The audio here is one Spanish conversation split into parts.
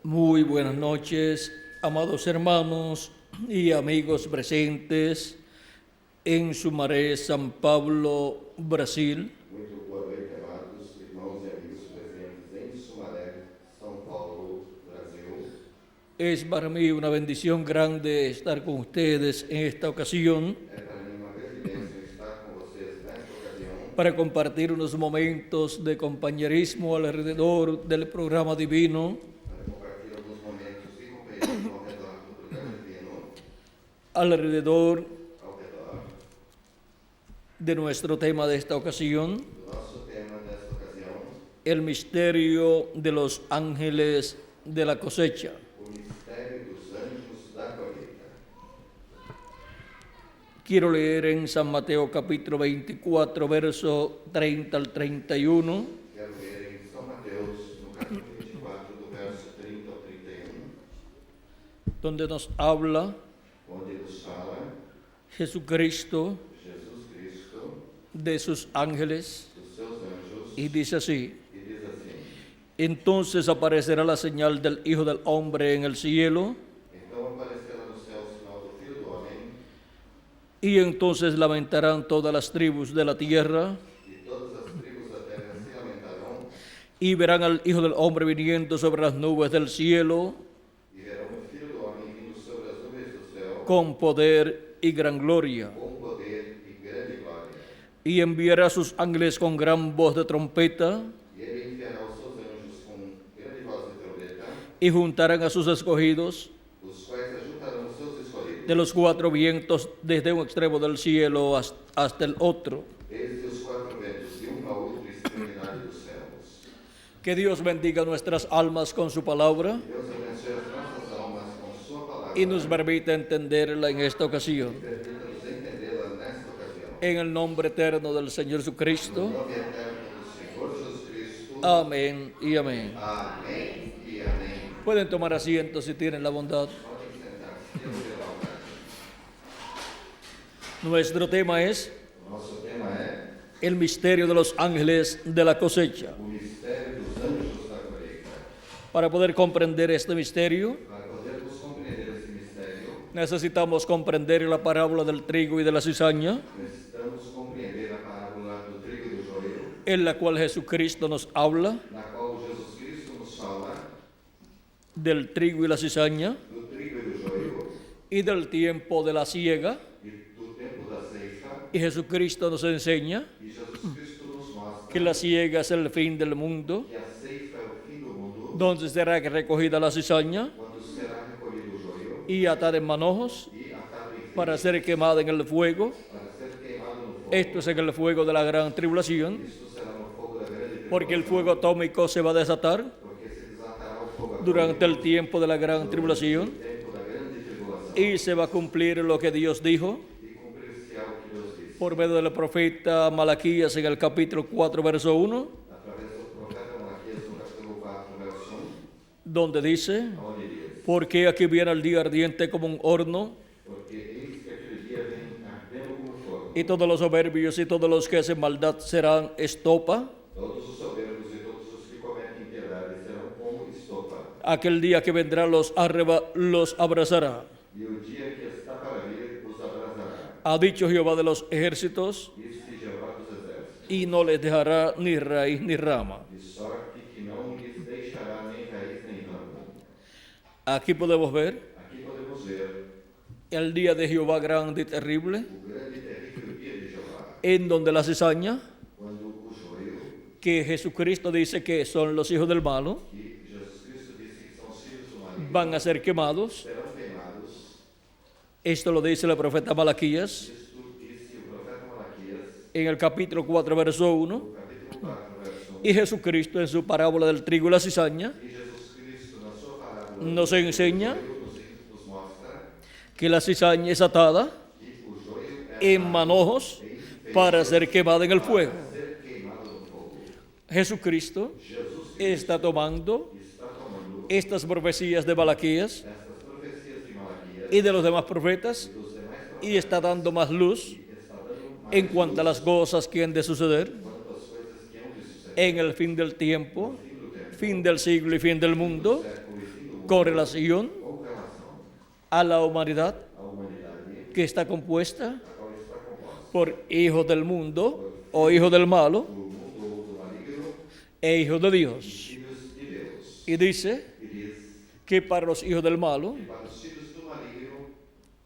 Muy buenas noches, amados hermanos y amigos presentes en Sumaré, San Pablo, Brasil. Muito boa noite, amados irmãos e amigos presentes em Sumaré, São Paulo, Brasil. Es para mí una bendición grande estar con ustedes en esta ocasión É para mim uma privilégio estar com vocês nesta ocasião para compartir unos momentos de compañerismo alrededor del programa divino, para compartilhar alguns momentos de companheirismo ao redor do programa divino, alrededor ao redor de nuestro tema de esta ocasión, do nosso tema desta ocasião, el misterio de los ángeles de la cosecha. o mistério dos anjos da colheita. Quiero leer en San Mateo capítulo 24, verso 30 al 31, Quero ler em São Mateus, no capítulo 24, do verso 30 ao 31, donde nos habla onde nos fala Jesucristo Jesus Cristo, de sus ángeles dos seus anjos, y dice así: e diz assim: entonces aparecerá la señal del Hijo del Hombre en el cielo, Então aparecerá no céu o sinal do Filho do Homem, y entonces lamentarán todas las tribus de la tierra, e todas as tribos da terra se lamentarão, y verán al Hijo del Hombre viniendo sobre las nubes del cielo e verão o Filho do Homem vindo sobre as nuvens do céu, con poder y gran gloria, com poder e grande glória. y enviará a sus ángeles con gran voz de trompeta, E ele enviará os seus anjos com grande voz de trombeta, y juntarán a sus escogidos os quais ajuntarão os seus escolhidos, de los cuatro vientos desde un extremo del cielo hasta el otro. desde os quatro ventos, de um a outro extremidade dos céus. Que Dios bendiga nuestras almas con su palabra Deus abençoe as nossas almas com sua palavra, y nos permita entenderla en esta ocasión. permita-nos entendê-la nesta ocasião. En el nombre eterno del Señor Jesucristo. Em nome eterno do Senhor Jesus Cristo. Amén y amén. Amém e amém. Pueden tomar asiento si tienen la bondad. Podem sentar-se, Deus terá o prazer. Nuestro tema es O nosso tema é el misterio de los ángeles de la cosecha. o mistério dos anjos da colheita. Para poder comprender este misterio, Para podermos compreender esse mistério, necesitamos comprender la parábola del trigo y de la cizaña, necessitamos compreender a parábola do trigo e do joio, en la cual Jesucristo nos habla na qual Jesus Cristo nos fala del trigo y la cizaña do trigo e do joio y del tiempo de la siega. e do tempo da ceifa, Y Jesucristo nos enseña e Jesus Cristo nos mostra que la siega es el fin del mundo, que a ceifa é o fim do mundo, donde será recogida la cizaña quando será recolhido o joio y atada en manojos e atado em para ser quemada en el fuego. para ser queimado no fogo. Esto es en el fuego de la gran tribulación, Isto será no fogo da grande porque el tribulação, fuego atómico se va a desatar porque se desatará o fogo durante el tiempo de la gran tribulación tempo da grande tribulação y se va a cumplir lo que Dios dijo e cumprir-se-á o que Deus disse por medio del profeta Malaquías en el capítulo 4, verso 1, através do profeta Malaquias no capítulo 4, verso 1, donde dice: onde diz: porque aquí viene el día ardiente como un horno, porque eis que aquele dia vem ardendo como fogo, y todos los soberbios y todos los que hacen maldad serán estopa. todos os soberbos e todos os que cometem impiedade serão como estopa, Aquel día que vendrá los abrazará. e o dia que está para vir os abrasará. Ha dicho Jehová de los ejércitos, Disse Jeová dos exércitos, y no les dejará ni raíz ni rama. de sorte que não lhes deixará nem raiz nem ramo. Aquí podemos ver Aqui podemos ver el día de Jehová grande y terrible, o grande e terrível dia de Jeová, en donde la cizaña, quando o joio, que Jesucristo dice que son los hijos del malo, que Jesus Cristo disse que são os filhos do maligno, van a ser quemados. serão queimados. Esto lo dice el profeta Malaquías Isto disse o profeta Malaquias, en el capítulo 4, verso 1, no capítulo 4, verso 1. y Jesucristo en su parábola del trigo y la cizaña E Jesus Cristo, na sua parábola, nos enseña nos mostra que la cizaña es atada que o joio é en manojos para ser quemada en el fuego. ser queimado no fogo. Jesucristo Jesus está tomando está tomando estas profecías de Malaquías estas profecias de Malaquias y de los demás profetas e dos demais profetas y está dando más luz e está dando mais en cuanto a las cosas que han de suceder quanto às coisas que hão de suceder en el fin del tiempo, no fim do tempo, fin del siglo y fin del mundo, século e fim do con relación com relação a la humanidad à humanidade, que está compuesta a qual está composta por hijos del mundo o hijos del malo do mundo ou do maligno e hijos de Dios. filhos de Deus. Y dice E diz que para los hijos del malo, que para os filhos do maligno,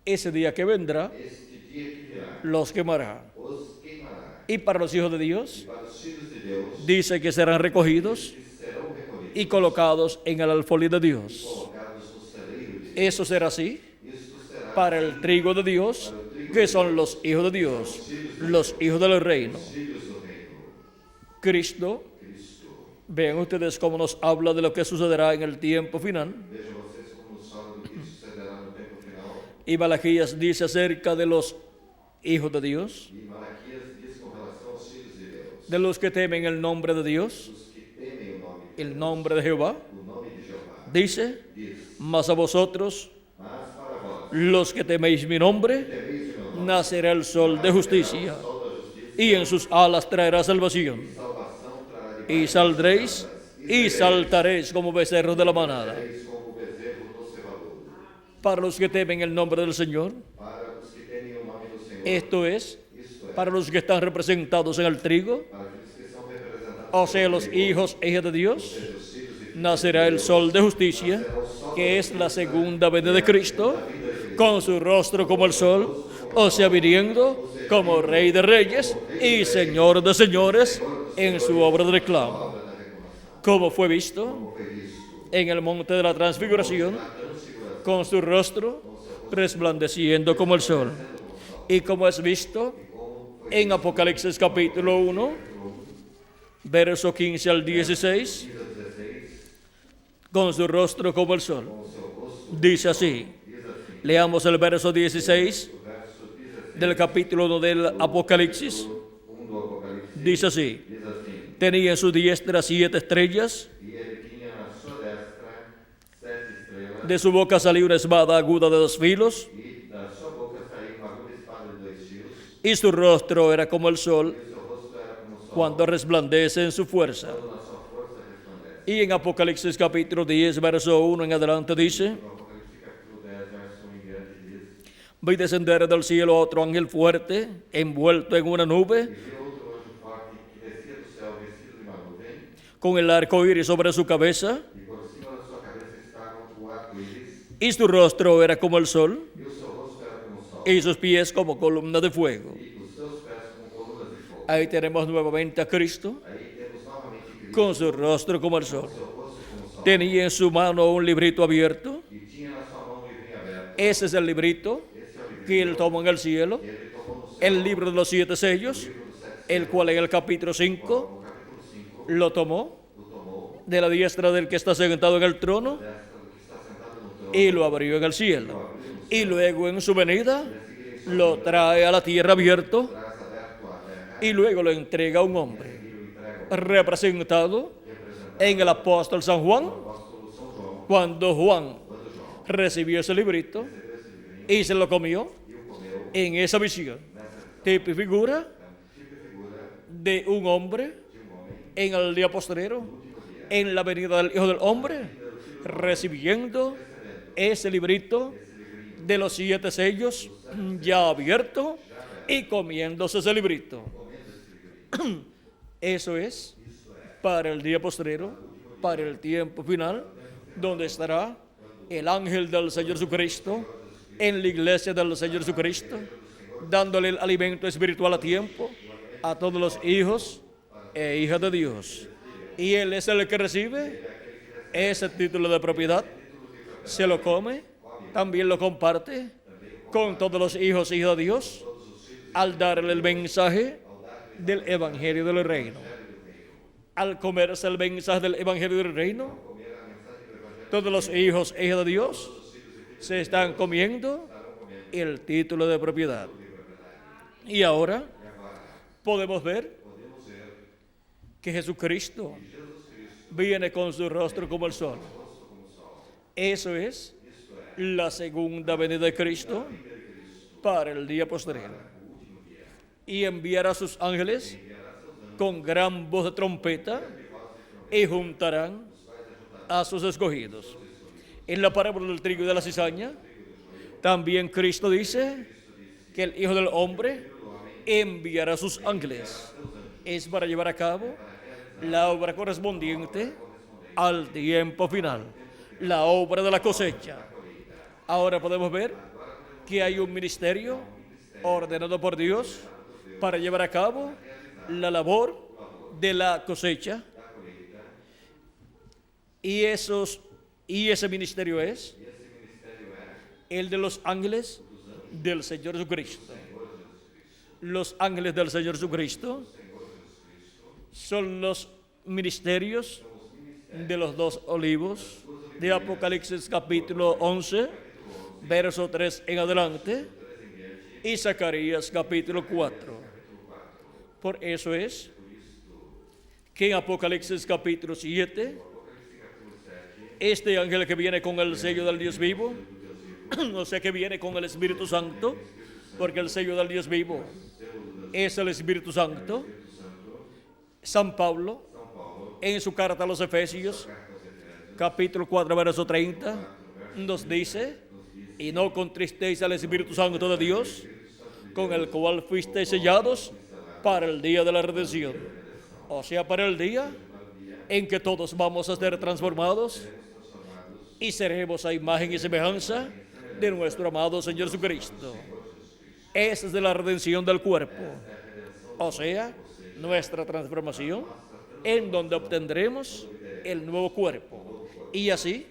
ese día que vendrá, este dia que virá, los quemará. os queimará. Y para los hijos de E Dios, para os filhos de Deus, dice que serán recogidos que serão recolhidos y colocados en el alfolí de Dios. colocados no celeiro de Deus. Eso será así Isto será para el trigo de Dios, que son los hijos de Dios, los hijos del reino. os filhos do reino. Cristo, Cristo. vean ustedes cómo nos habla de lo que sucederá en el tiempo final. Vejam vocês como nos fala do que sucederá no tempo final. Y Malaquías dice acerca de los hijos de Dios, E Malaquias diz com relação aos filhos de Deus, de los que temen el nombre de Dios, os que temem el nombre de Jehová. o nome de Jeová. Dice, Diz, mas a vosotros, mas para vós, los que teméis mi nombre, temeis o meu nome, nacerá el sol de justicia, sol da justiça, y en sus alas traerá salvación. salvação trará de Y paz, saldréis y saltaréis como becerros de la manada. sereis como o bezerro do cevador. Para los que temen el nombre del Señor, Para os que temem o nome do Senhor, esto es, isto é, para los que están representados en el trigo, para aqueles que são representados, o sea, los hijos e hijas de Dios, os filhos de nacerá el sol de justicia, que es la segunda venida de Cristo, con su rostro como el sol, o sea, viniendo como Rey de Reyes y Señor de Señores en su obra de reclamo. Como fue visto como foi visto en el monte de la transfiguración, na transfiguração, con su rostro resplandeciendo como el sol. Y como es visto en Apocalipsis capítulo 1, verso 15 al 16, con su rostro como el sol. Dice así, leamos el verso 16 del capítulo 1 del Apocalipsis. 1 do Apocalipse, Dice así, diz assim, tenía en su diestra 7 estrellas, e ele tinha na sua destra 7 estrelas, de su boca salió una espada aguda de 2 filos, e da sua boca saiu uma aguda espada de 2 fios, y su rostro era como el sol e seu rosto era como o sol, cuando resplandece en su fuerza. quando na sua força resplandece. Y en Apocalipsis capítulo 10, verso 1 en adelante dice, No Apocalipse capítulo 10, verso 1 em diante diz, vi descender del cielo otro ángel fuerte, envuelto en una nube, e viu outro anjo forte que descia do céu vestido de uma nuvem, con el arco iris sobre su cabeza, e por cima da sua cabeça estava o arco-íris, y su rostro era como el sol, e o seu rosto era como o sol, y sus pies como columna de fuego. e os seus pés como colunas de fogo. Ahí tenemos nuevamente a Cristo, Aí temos novamente Cristo, con su rostro como el sol. seu rosto como o sol, Tenía en su mano un librito abierto. e tinha na sua mão um livrinho aberto. Ese es el librito Esse é o livro que él tomó en el cielo, que ele tomou no céu, el libro de los 7 sellos, livro dos 7 el cual en el capítulo 5 no capítulo 5, lo tomó o tomou de la diestra del que está sentado en el trono destra do que está sentado no trono, y lo abrió en el cielo. Y luego en su venida lo trae a la tierra abierto traz aberto à terra, y luego lo entrega a un hombre e o entrega representado en el apóstol San Juan, ao apóstolo São João, cuando Juan quando João recibió ese librito y se lo comió e o comeu, en esa visión. nessa Tipo y figura tipo e figura de un hombre de homem, en el día postrero, en la venida del Hijo del Hombre, recibiendo ese librito de los 7 sellos ya abierto y comiéndose ese librito. Eso es para el día postrero, para el tiempo final, donde estará el ángel del Señor Jesucristo en la iglesia del Señor Jesucristo, dándole el alimento espiritual a tiempo a todos los hijos e hijas de Dios. Y Él es el que recibe ese título de propiedad, se lo come, también lo comparte con todos los hijos e hijas de Dios al darle el mensaje del Evangelio del Reino. Al comerse el mensaje del Evangelio del Reino, todos los hijos e hijas de Dios se están comiendo el título de propiedad. Y ahora podemos ver que Jesucristo viene con su rostro como el sol. Eso es la segunda venida de Cristo para el día postrero. Y enviará a sus ángeles con gran voz de trompeta y juntarán a sus escogidos. En la parábola del trigo y de la cizaña, también Cristo dice que el Hijo del Hombre enviará a sus ángeles. Es para llevar a cabo la obra correspondiente al tiempo final, la obra de la cosecha. Ahora podemos ver que hay un ministerio ordenado por Dios para llevar a cabo la labor de la cosecha, y ese ministerio es el de los ángeles del Señor Jesucristo. Los ángeles del Señor Jesucristo son los ministerios de los dos olivos de Apocalipsis capítulo 11, verso 3 en adelante, y Zacarías capítulo 4. Por eso es que en Apocalipsis capítulo 7, este ángel que viene con el sello del Dios vivo, no sé, que viene con el Espíritu Santo, porque el sello del Dios vivo es el Espíritu Santo. San Pablo, en su carta a los Efesios, capítulo 4, verso 30, nos dice: y no contristéis al Espíritu Santo de Dios, con el cual fuisteis sellados para el día de la redención. O sea, para el día en que todos vamos a ser transformados y seremos a imagen y semejanza de nuestro amado Señor Jesucristo. Esa es de la redención del cuerpo, o sea, nuestra transformación, en donde obtendremos el nuevo cuerpo, y así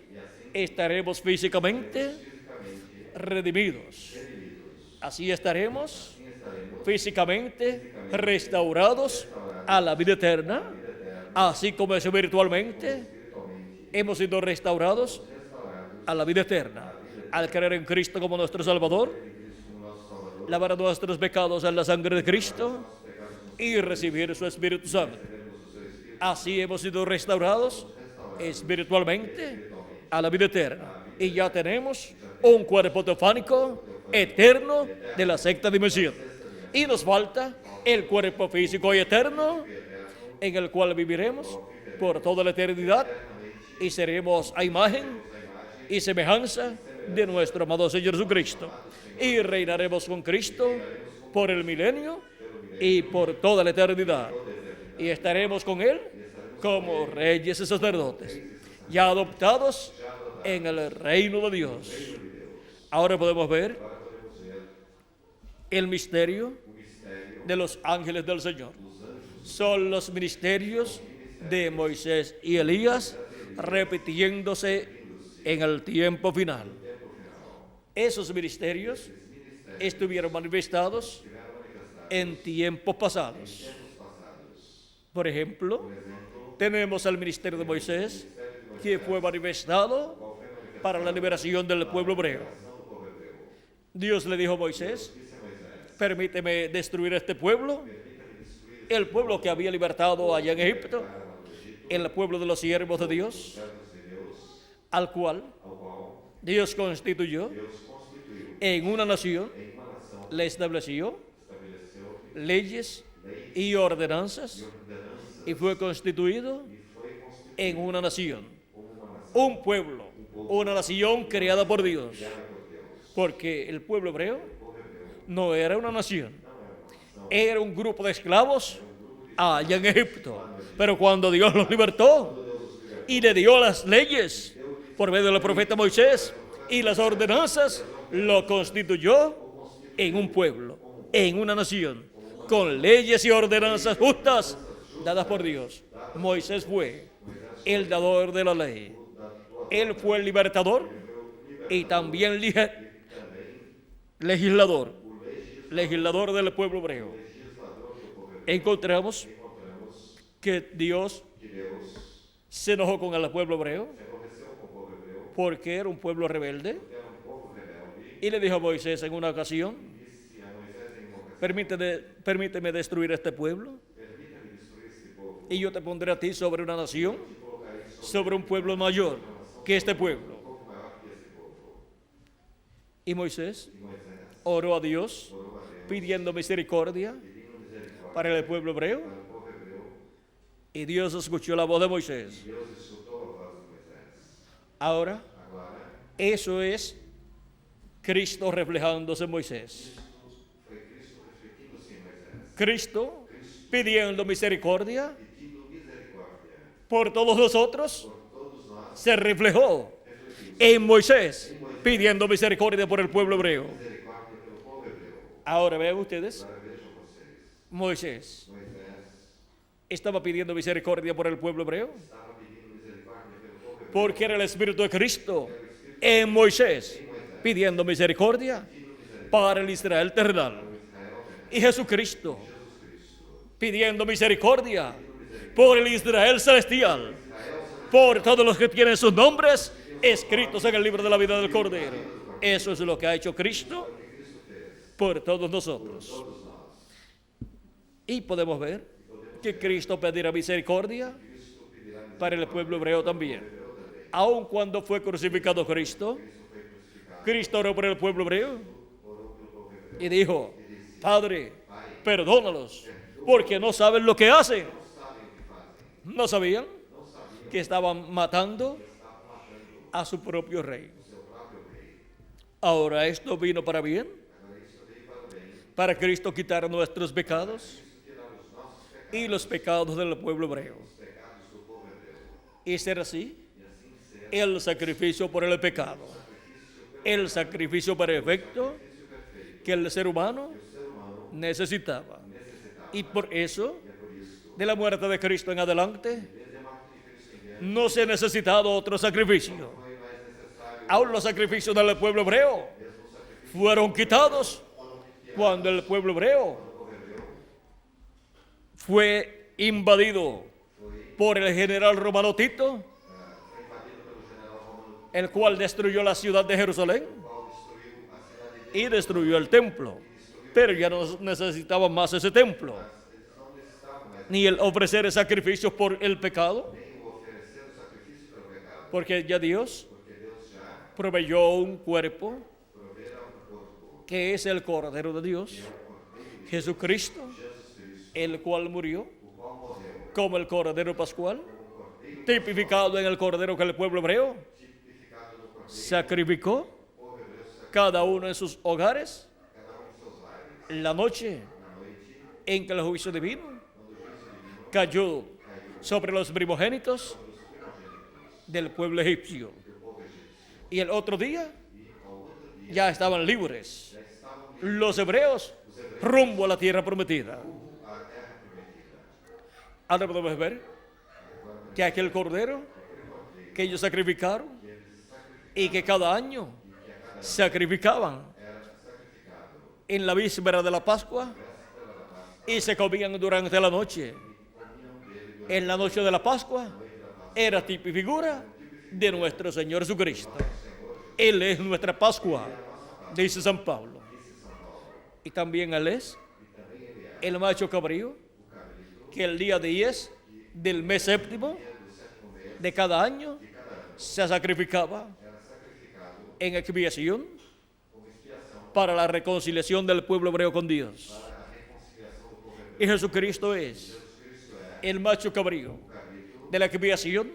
estaremos físicamente redimidos. Así estaremos físicamente restaurados a la vida eterna, así como espiritualmente hemos sido restaurados a la vida eterna al creer en Cristo como nuestro Salvador, lavar nuestros pecados en la sangre de Cristo y recibir su Espíritu Santo. Así hemos sido restaurados espiritualmente a la vida eterna, y ya tenemos un cuerpo teofánico eterno de la sexta dimensión, y nos falta el cuerpo físico y eterno en el cual viviremos por toda la eternidad y seremos a imagen y semejanza de nuestro amado Señor Jesucristo, y reinaremos con Cristo por el milenio y por toda la eternidad, y estaremos con Él como reyes y sacerdotes, ya adoptados en el reino de Dios. Ahora podemos ver el misterio de los ángeles del Señor. Son los ministerios de Moisés y Elías repitiéndose en el tiempo final. Esos ministerios estuvieron manifestados en tiempos pasados. Por ejemplo, tenemos el ministerio de Moisés, que fue manifestado para la liberación del pueblo hebreo. Dios le dijo a Moisés: permíteme destruir este pueblo, el pueblo que había libertado allá en Egipto, el pueblo de los siervos de Dios, al cual Dios constituyó en una nación, le estableció leyes y ordenanzas, y fue constituido en una nación, un pueblo, una nación creada por Dios, porque el pueblo hebreo no era una nación, era un grupo de esclavos allá en Egipto. Pero cuando Dios los libertó y le dio las leyes por medio del profeta Moisés y las ordenanzas, lo constituyó en un pueblo, en una nación, con leyes y ordenanzas justas dadas por Dios. Moisés fue el dador de la ley, él fue el libertador y también legislador del pueblo hebreo. Encontramos que Dios se enojó con el pueblo hebreo porque era un pueblo rebelde, y le dijo a Moisés en una ocasión: permíteme destruir este pueblo, y yo te pondré a ti sobre una nación, sobre un pueblo mayor que este pueblo. Y Moisés oró a Dios pidiendo misericordia para el pueblo hebreo, y Dios escuchó la voz de Moisés. Ahora Eso es Cristo reflejándose en Moisés. Foi Cristo refletindo-se em Moisés, Cristo pidiendo misericordia pedindo misericórdia por todos nosotros, por todos nós, se reflejó en Moisés pidiendo misericordia por el pueblo hebreo. misericórdia pelo povo hebreu. Ahora vean ustedes, Agora vejam vocês, Moisés Moisés estaba pidiendo misericordia por el pueblo hebreo estava pedindo misericórdia pelo povo hebreu, porque era el Espíritu de Cristo en Moisés pidiendo misericordia para el Israel terrenal. Y Jesucristo pidiendo misericordia por el Israel celestial, por todos los que tienen sus nombres escritos en el libro de la vida del Cordero. Eso es lo que ha hecho Cristo por todos nosotros. Y podemos ver que Cristo pedirá misericordia para el pueblo hebreo también. Aun cuando fue crucificado Cristo, Cristo oró por el pueblo hebreo y dijo: Padre, perdónalos, porque no saben lo que hacen. No sabían que estaban matando a su propio rey. Ahora esto vino para bien, para Cristo quitar nuestros pecados y los pecados del pueblo hebreo. Y ser así el sacrificio por el pecado, el sacrificio perfecto que el ser humano necesitaba. Y por eso, de la muerte de Cristo en adelante, no se ha necesitado otro sacrificio. Aún los sacrificios del pueblo hebreo fueron quitados cuando el pueblo hebreo fue invadido por el general romano Tito, el cual destruyó la ciudad de Jerusalén y destruyó el templo. Pero ya no necesitaban más ese templo, ni el ofrecer sacrificios por el pecado, porque ya Dios proveyó un cuerpo que es el Cordero de Dios, Jesucristo, el cual murió como el Cordero Pascual, tipificado en el Cordero que el pueblo hebreo sacrificó cada uno en sus hogares la noche en que el juicio divino cayó sobre los primogénitos del pueblo egipcio. Y el otro día ya estaban libres los hebreos rumbo a la tierra prometida. Ahora podemos ver que aquel cordero que ellos sacrificaron y que cada año sacrificaban en la víspera de la Pascua y se comían durante la noche. En la noche de la Pascua era tipo y figura de nuestro Señor Jesucristo. Él es nuestra Pascua, dice San Pablo. Y también Él es el macho cabrío que el día 10 del mes séptimo de cada año se sacrificaba en expiación para la reconciliación del pueblo hebreo con Dios. Y Jesucristo es el macho cabrío de la expiación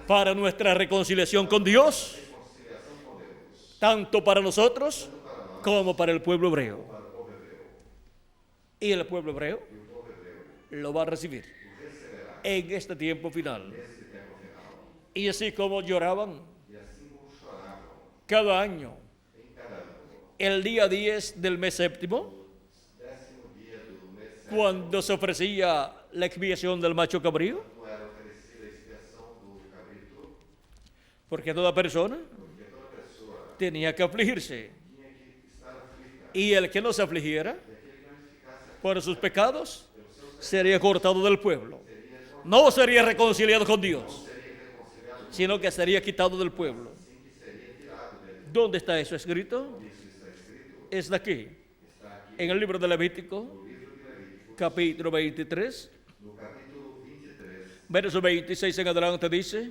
para nuestra reconciliación con Dios, tanto para nosotros como para el pueblo hebreo. Y el pueblo hebreo lo va a recibir en este tiempo final. Y así como lloraban cada año el día 10 del mes séptimo, cuando se ofrecía la expiación del macho cabrío, porque toda persona tenía que afligirse, y el que no se afligiera por sus pecados sería cortado del pueblo. No sería reconciliado con Dios, sino que sería quitado del pueblo. ¿Dónde está eso escrito? Está aquí, en el libro de Levítico, capítulo 23, verso 26 en adelante dice: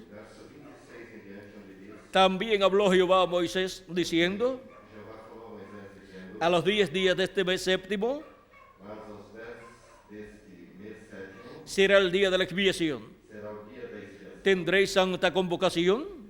también habló Jehová a Moisés diciendo: a los 10 días de este mes séptimo será el día de la expiación. Tendréis santa convocación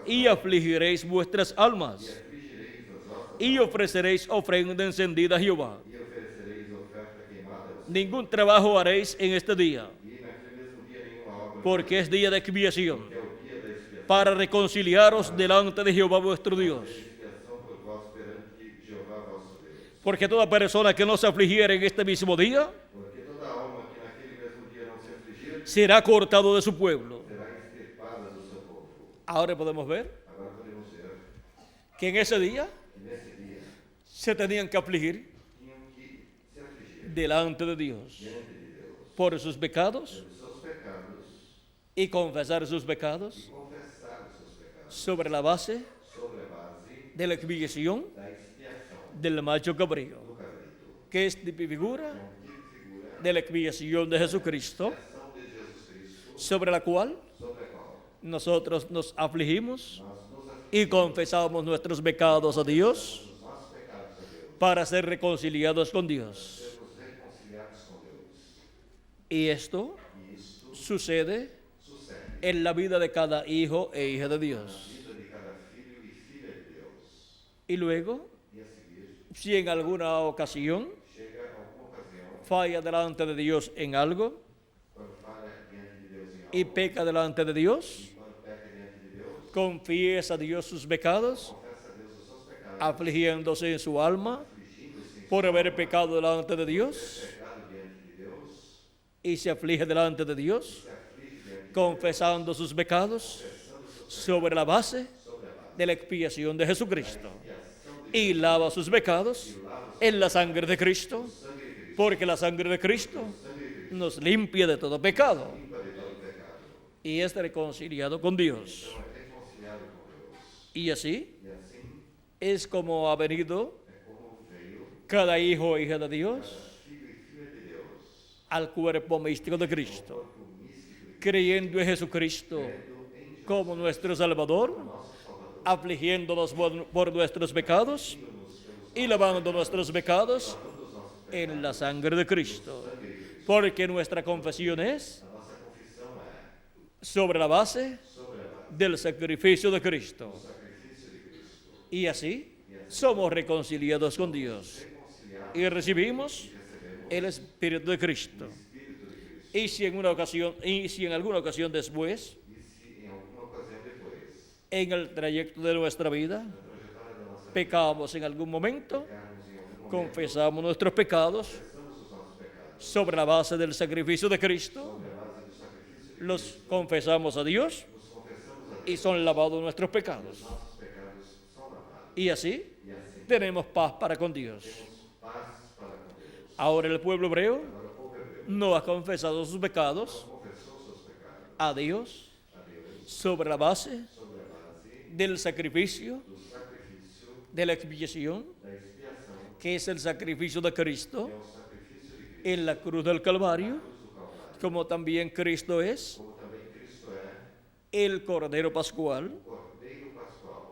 y afligiréis vuestras almas, afligireis as vossas y ofreceréis ofrenda encendida a Jehová. e oferecereis oferta queimada ao Senhor. Ningún trabajo haréis en este día, E naquele mesmo dia nenhuma obra, porque es día de expiación, que é o dia da expiação, para reconciliaros delante de Jehová vuestro Dios. expiação por vós perante Jeová vosso Deus. Porque toda persona que no se afligiere en este mismo día, Porque toda alma que naquele mesmo dia não se afligir, será cortado de su pueblo. será extirpada do seu povo. Ahora podemos ver Agora podemos ver que en ese día que nesse dia se tenían que afligir tinham que se afligir delante de Dios diante de Deus por sus pecados pelos seus pecados y confesar sus e pecados confessar os seus pecados sobre la base sobre a base de la expiación da expiação del macho cabrío, do cabrito, que es figura que figura de la expiación de Jesucristo, a ação de Jesus Cristo, sobre la cual sobre a qual nosotros nos afligimos nós nos afligimos y confesamos nuestros pecados a Dios os nossos pecados a Deus, para ser reconciliados con Dios. sermos reconciliados com Deus. Y esto E isto sucede sucede en la vida de cada hijo e hija de na Dios. vida de cada filho e filha de Deus. Y luego, E a seguir, si en alguna ocasión chega alguma ocasião falla delante de Dios en algo quando falha diante de Deus em algo, y peca delante de Dios, e quando peca diante de Deus, confiesa a Dios sus pecados, confessa a Deus os seus pecados, afligiéndose en su alma afligindo-se em por haber pecado delante de Dios, pecado diante de Deus, y se aflige delante de Dios, se aflige diante confesando sus pecados sobre la base sobre a base de la expiación de Jesucristo, e ação y lava sus pecados en la sangre de Cristo, do sangue de Cristo, porque la sangre de Cristo nos limpia de todo pecado limpa de todo pecado, y es reconciliado con Dios. então é reconciliado com Deus. Y así E assim es como ha venido é como veio cada hijo e hija de Dios filho e filha de Deus, al cuerpo místico de Cristo, corpo místico de creyendo en Jesucristo Cristo, em Jesus, como nuestro Salvador, nosso Salvador, afligiéndonos por nuestros pecados y lavando nuestros pecados en la sangre de Cristo. Porque nuestra confesión es a nossa confissão é sobre la base sobre a base del sacrificio de Cristo. do sacrifício de Cristo. Y así somos reconciliados con Dios Reconciliados y recibimos recebemos el Espíritu de Cristo. Espírito de Cristo. Y si en alguna ocasión después, E se em alguma ocasião depois, en el trayecto de nuestra vida, na trajetória da nossa vida, pecamos en algún momento, pecarmos em algum momento, confesamos nuestros pecados confessamos os nossos pecados sobre la base del sacrificio de Cristo, sobre a base do sacrifício de los confesamos a Dios nos confessamos a Deus, y son lavados nuestros pecados. nossos pecados são lavados. Y así E assim tenemos paz para con Dios. temos paz para com Deus. Ahora el pueblo hebreo Agora o povo hebreu no ha confesado sus pecados confessou seus pecados a Dios a Deus sobre la base sobre a base del sacrificio do sacrifício de la expiación, da expiação, que es el sacrificio de Cristo que é o sacrifício de Cristo, en la cruz del Calvario, cruz do Calvário, como también Cristo es como também Cristo é el Cordero Pascual, o Cordeiro Pascual,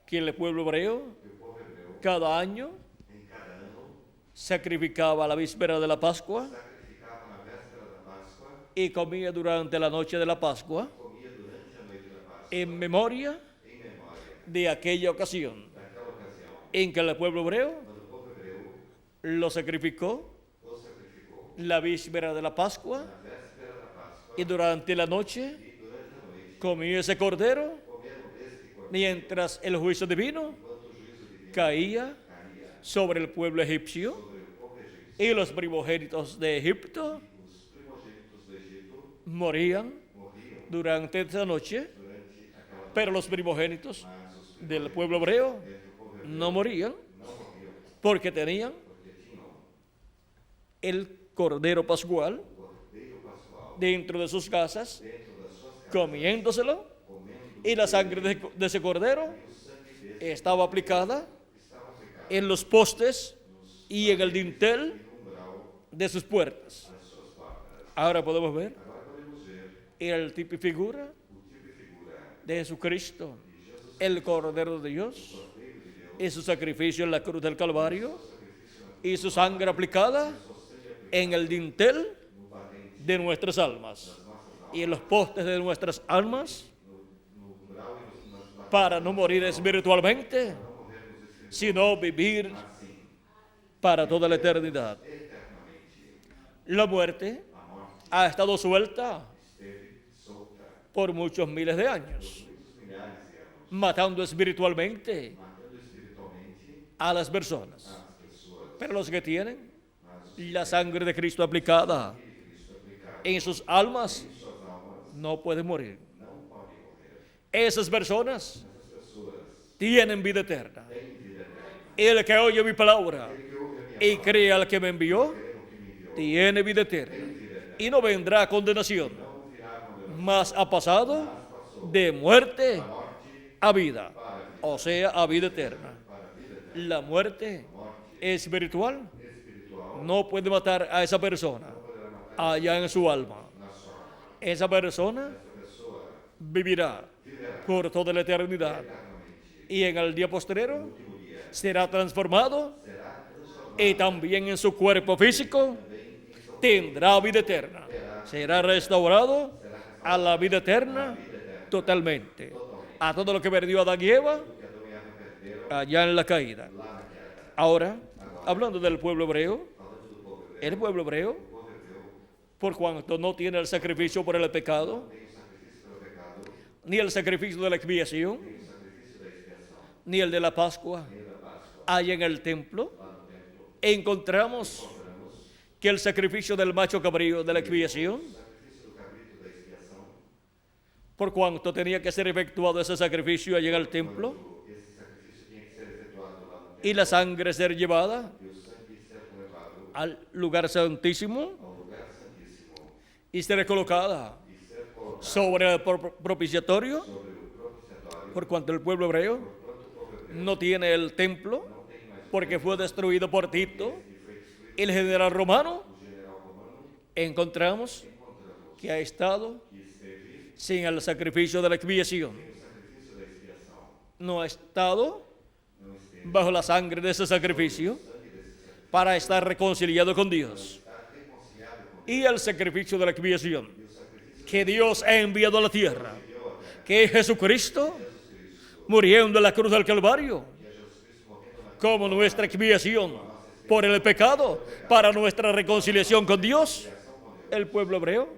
que el pueblo hebreo que o povo hebreu, cada año em cada ano, sacrificaba a la víspera de la Pascua sacrificava na véspera da Páscoa, y comía durante la noche de la Pascua comia durante a noite da Páscoa, en memoria em memória de aquella ocasión daquela ocasião, en que el pueblo hebreo quando o povo hebreu lo sacrificó o sacrificou la víspera de la Pascua na véspera da Páscoa, y durante la noche e durante a noite comía ese cordero comeram este cordeiro, mientras el juicio divino enquanto o juízo divino caía caía sobre el pueblo egipcio sobre o povo egípcio, y los primogénitos de Egipto os primogênitos do Egito morían morriam durante esa noche, durante aquela noite, pero los primogénitos mas os del pueblo hebreo primogênitos do povo hebreu no morían não morriam, porque tenían porque tinham el cordero pascual o cordeiro pascual dentro de sus casas, dentro das suas casas, comiéndoselo, comendo, y la sangre de ese cordero e o sangue deste estaba aplicada estava aplicado en los postes y en el dintel no umbral de sus puertas. das suas portas. Ahora podemos ver Agora podemos ver el tipo y figura o tipo e figura de Jesucristo, de Jesus, el Cordero de Dios, Cordeiro de Deus, y su sacrificio en la cruz del Calvario, y su sangre aplicada en el dintel no batente de nuestras almas das nossas almas, y en los postes de nuestras almas, no umbral e nas para no morir espiritualmente, sino vivir para toda la eternidad. La muerte ha estado suelta por muchos miles de años, matando espiritualmente a las personas. Pero los que tienen la sangre de Cristo aplicada en sus almas no pueden morir. Esas personas tienen vida eterna. El que oye mi palabra y cree al que me envió, tiene vida eterna y no vendrá a condenación, mas ha pasado de muerte a vida, o sea, a vida eterna. La muerte espiritual no puede matar a esa persona allá en su alma. Esa persona vivirá por toda la eternidad y en el día postrero será transformado y también en su cuerpo físico tendrá vida eterna. Será restaurado a la vida eterna totalmente. A todo lo que perdió Adán y Eva allá en la caída. Ahora, hablando del pueblo hebreo, el pueblo hebreo, por cuanto no tiene el sacrificio por el pecado, ni el sacrificio de la expiación, ni el de la Pascua, allá en el templo, encontramos que el sacrificio del macho cabrío de la expiación, por cuanto tenía que ser efectuado ese sacrificio allá en el templo, y la sangre ser llevada al lugar santísimo y ser colocada sobre el propiciatorio, por cuanto el pueblo hebreo no tiene el templo, porque fue destruido por Tito, el general romano. Encontramos que ha estado sin el sacrificio de la expiación. No ha estado bajo la sangre de ese sacrificio para estar reconciliado con Dios. Y el sacrificio de la expiación que Dios ha enviado a la tierra, que es Jesucristo muriendo en la cruz del Calvario como nuestra expiación por el pecado, para nuestra reconciliación con Dios. El pueblo hebreo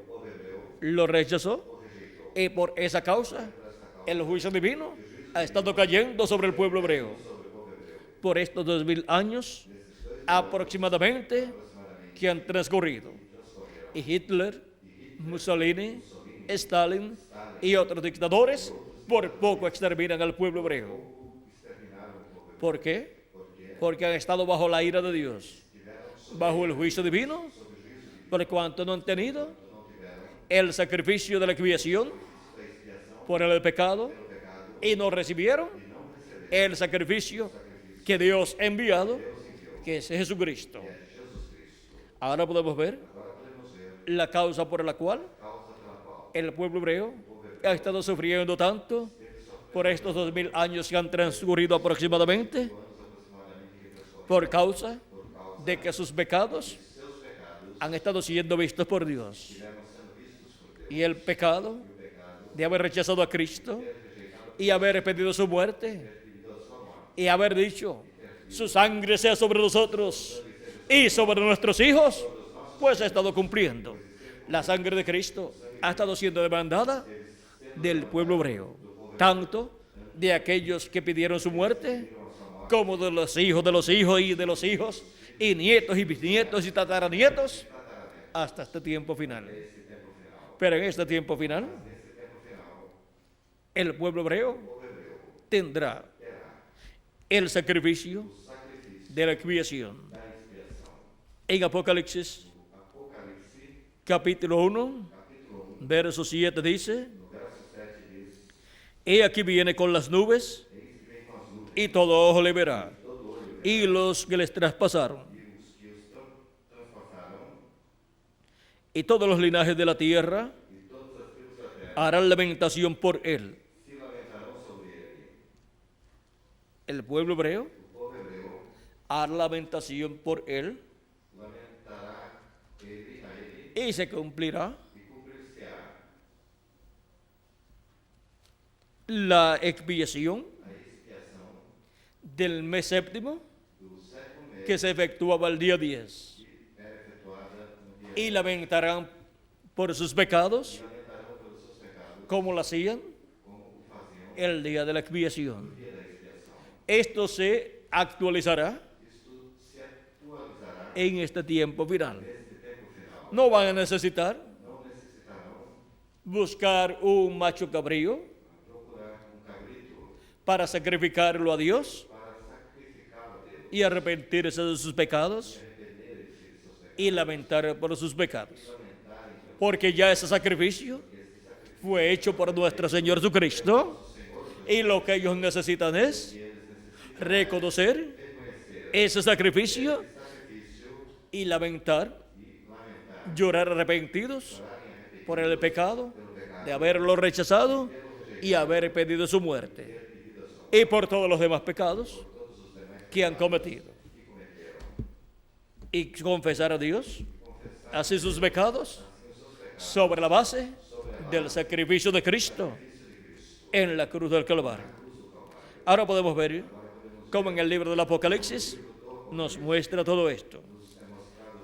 lo rechazó y por esa causa el juicio divino ha estado cayendo sobre el pueblo hebreo por estos 2000 años aproximadamente que han transcurrido. Y Hitler, Mussolini, Stalin y otros dictadores por poco exterminan al pueblo hebreo. ¿Por qué? Porque han estado bajo la ira de Dios, bajo el juicio divino, por cuanto no han tenido el sacrificio de la expiación por el pecado y no recibieron el sacrificio que Dios ha enviado, que es Jesucristo. Ahora podemos ver la causa por la cual el pueblo hebreo ha estado sufriendo tanto por estos 2000 años que han transcurrido aproximadamente, por causa de que sus pecados han estado siendo vistos por Dios. Y el pecado de haber rechazado a Cristo y haber pedido su muerte y haber dicho, su sangre sea sobre nosotros y sobre nuestros hijos, pues ha estado cumpliendo. La sangre de Cristo ha estado siendo demandada del pueblo hebreo, tanto de aquellos que pidieron su muerte, como de los hijos y de los hijos, y nietos y bisnietos y tataranietos, hasta este tiempo final. Pero en este tiempo final, el pueblo hebreo tendrá el sacrificio de la expiación. En Apocalipsis, capítulo 1, verso 7 dice, he aquí viene con las nubes, y todo ojo le verá, y los que les traspasaron, y todos los linajes de la tierra harán lamentación por él. El pueblo hebreo hará lamentación por él, y se cumplirá la expiación a expiação del mes séptimo do sétimo mês que se efectuaba el día 10. que era efetuada no dia Y lamentarán por sus pecados, lamentarão pelos seus pecados, como lo hacían como o faziam el día de la expiación. no dia da expiação. Esto se actualizará Isto se atualizará en este tiempo final. neste tempo final. No van a necesitar Não necessitarão buscar un macho cabrío procurar cabrito para sacrificarlo a Dios para sacrificá-lo a Deus y arrepentirse de sus pecados e arrepender-se de seus pecados, y lamentar por sus pecados. lamentarem Porque ya ese sacrificio fue hecho por nuestro Señor Jesucristo y lo que ellos necesitan es reconocer ese sacrificio y lamentar, llorar arrepentidos por el pecado de haberlo rechazado y haber pedido su muerte y por todos los demás pecados que han cometido y confesar a Dios así sus pecados sobre la base del sacrificio de Cristo en la cruz del Calvario. Ahora podemos ver cómo en el libro del Apocalipsis nos muestra todo esto.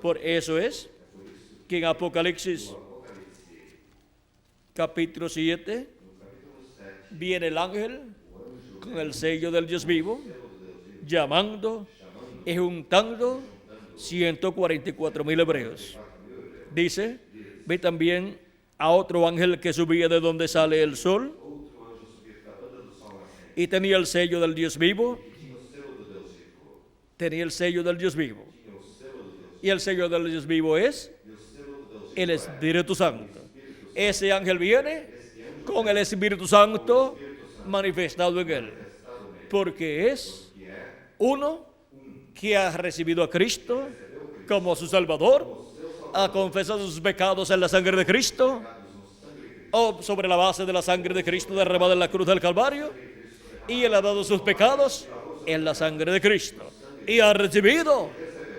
Por eso es que en Apocalipsis capítulo 7 viene el ángel con el sello del Dios vivo, llamando y juntando 144,000 hebreos. Dice, ve también a otro ángel que subía de donde sale el sol y tenía el sello del Dios vivo. Tenía el sello del Dios vivo. Y el sello del Dios vivo es el Espíritu Santo. Ese ángel viene con el Espíritu Santo manifestado en él, porque es uno que ha recibido a Cristo como su Salvador, ha confesado sus pecados en la sangre de Cristo, o sobre la base de la sangre de Cristo derramada en la cruz del Calvario, y él ha dado sus pecados en la sangre de Cristo, y ha recibido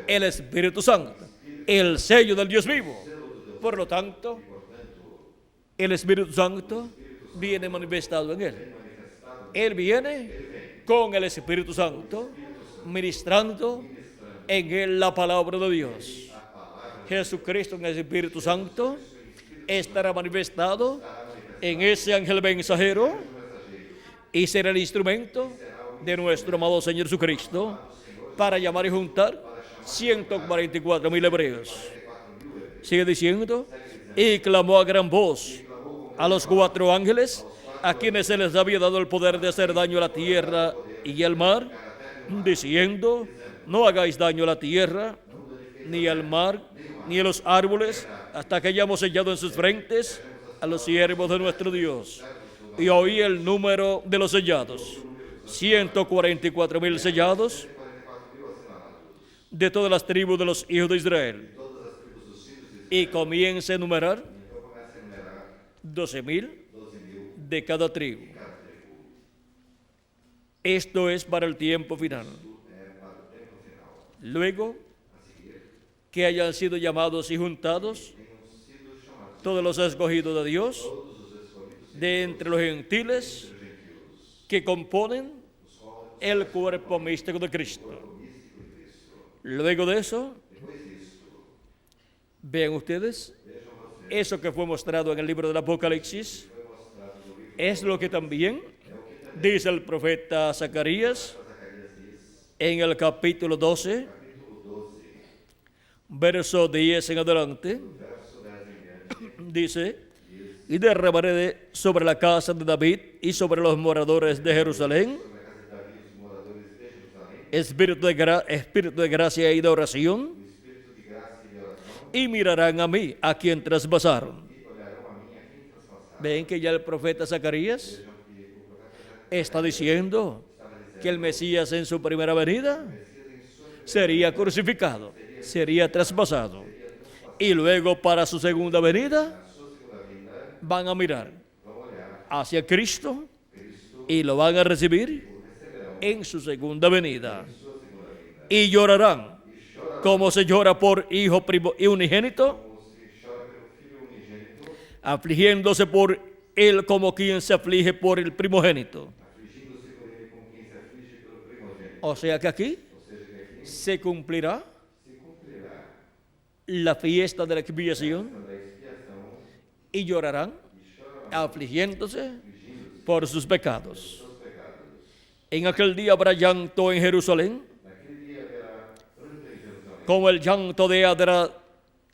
el Espíritu Santo, el sello del Dios vivo. Por lo tanto, el Espíritu Santo viene manifestado en él. Él viene con el Espíritu Santo, ministrando en él la palabra de Dios. Jesucristo en el Espíritu Santo estará manifestado en ese ángel mensajero y será el instrumento de nuestro amado Señor Jesucristo para llamar y juntar 144,000 hebreos. Sigue diciendo, y clamó a gran voz a los 4 ángeles a quienes se les había dado el poder de hacer daño a la tierra y al mar, diciendo, no hagáis daño a la tierra, ni al mar, ni a los árboles, hasta que hayamos sellado en sus frentes a los siervos de nuestro Dios. Y oí el número de los sellados, 144,000 sellados de todas las tribus de los hijos de Israel. Y comienza a enumerar 12,000 de cada tribu. Esto es para el tiempo final. Luego que hayan sido llamados y juntados todos los escogidos de Dios de entre los gentiles que componen el cuerpo místico de Cristo. Luego de eso, vean ustedes, eso que fue mostrado en el libro del Apocalipsis es lo que también dice el profeta Zacarías en el capítulo 12, verso 10 en adelante. Dice, y derramaré sobre la casa de David y sobre los moradores de Jerusalén espíritu de gracia y de oración, y mirarán a mí, a quien traspasaron. Ven que ya el profeta Zacarías está diciendo que el Mesías en su primera venida sería crucificado, sería traspasado, y luego para su segunda venida van a mirar hacia Cristo y lo van a recibir en su segunda venida, y llorarán como se llora por hijo unigénito, afligiéndose por él como quien se aflige por el primogénito. afligindo-se por ele como quem se aflige pelo primogênito. O sea que aquí Ou seja, que aqui se cumplirá se cumprirá la fiesta de la expiación da expiação y llorarán e chorará afligiéndose afligindo-se por sus pecados. seus pecados. En aquel día habrá llanto en Jerusalén, Naquele dia haverá pranto em Jerusalém, como el llanto de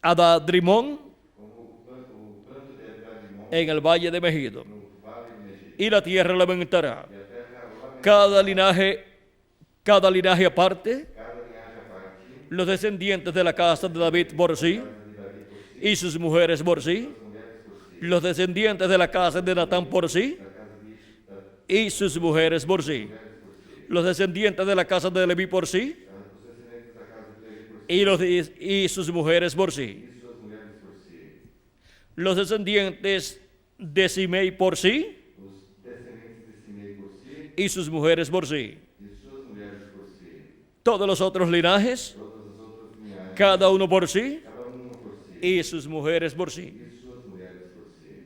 Adadrimón como o pranto de Adadrimon en el valle de Megido. no vale de Megiddo. Y la tierra lamentará. E a terra lamentará, Cada linaje aparte, cada linhagem à parte, los descendientes de la casa de David por sí, de Davi por si, y sus mujeres por sí, as mulheres por si, los descendientes de la casa de Natán por sí, da casa de Isha, y sus mujeres por sí, los descendientes de la casa de Leví por sí, os descendentes da casa de Levi por si, y sus mujeres por sí, e suas mulheres por si, los descendientes de Simei por sí, os descendentes de Simei por si, y sus mujeres por sí. e suas mulheres por si, Todos los otros linajes, todas as outras linhagens, cada uno por sí, cada por si, y sus mujeres por sí. e suas mulheres por si.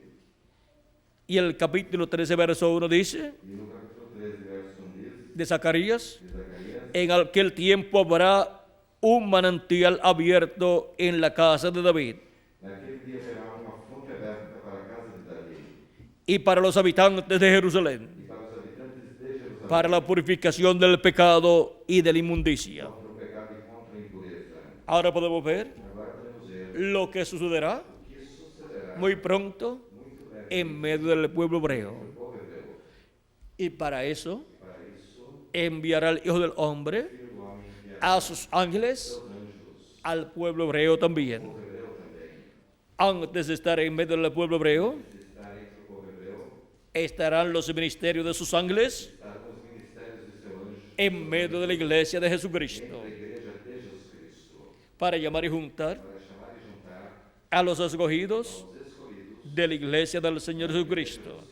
Y el capítulo 13, verso 1 dice, E no capítulo 13, verso 1 diz, de Zacarías, de Zacarias, en aquel tiempo habrá un manantial abierto en la casa de David naquele dia haverá uma fonte aberta para a casa de Davi y para los habitantes de Jerusalén, e para os habitantes de Jerusalém, para la purificación del pecado y de la inmundicia. contra o pecado e contra a impureza. Ahora podemos ver Agora podemos ver lo que sucederá o que sucederá muy pronto muito breve en medio del pueblo hebreo. no povo hebreu. Y para eso Para isso, enviará al Hijo del Hombre Filho do Homem enviará a sus ángeles seus anjos al pueblo hebreo también. ao hebreu também. Antes de estar en medio del pueblo hebreo, De estar entre o povo hebreu, estarán los ministerios de sus ángeles estar com os ministérios de seu anjo en medio de la iglesia de Jesucristo, da igreja de Jesus Cristo, para llamar y juntar para chamar e juntar a los escogidos os escolhidos de la iglesia del Señor Jesucristo.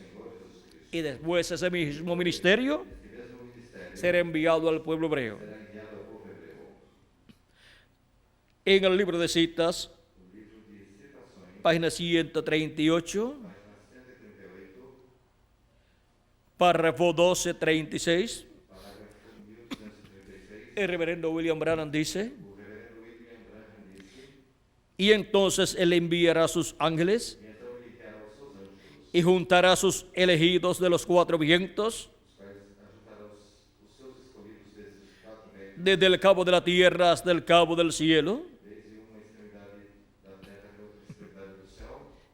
Y después ese mismo ministerio e mesmo ministério será enviado al pueblo hebreo. será enviado ao povo hebreu. En el libro de citas, O livro de citações, página 138, página 138, párrafo 1236, parágrafo 1236, el reverendo William Branham dice, o reverendo William Branham disse, y entonces él enviará a sus ángeles e então ele enviará os seus anjos, y juntará a sus elegidos de los cuatro vientos, os quais ajuntará os seus escolhidos desses quatro ventos, desde el cabo de la tierra hasta el cabo del cielo. desde uma extremidade da terra até outra extremidade do céu.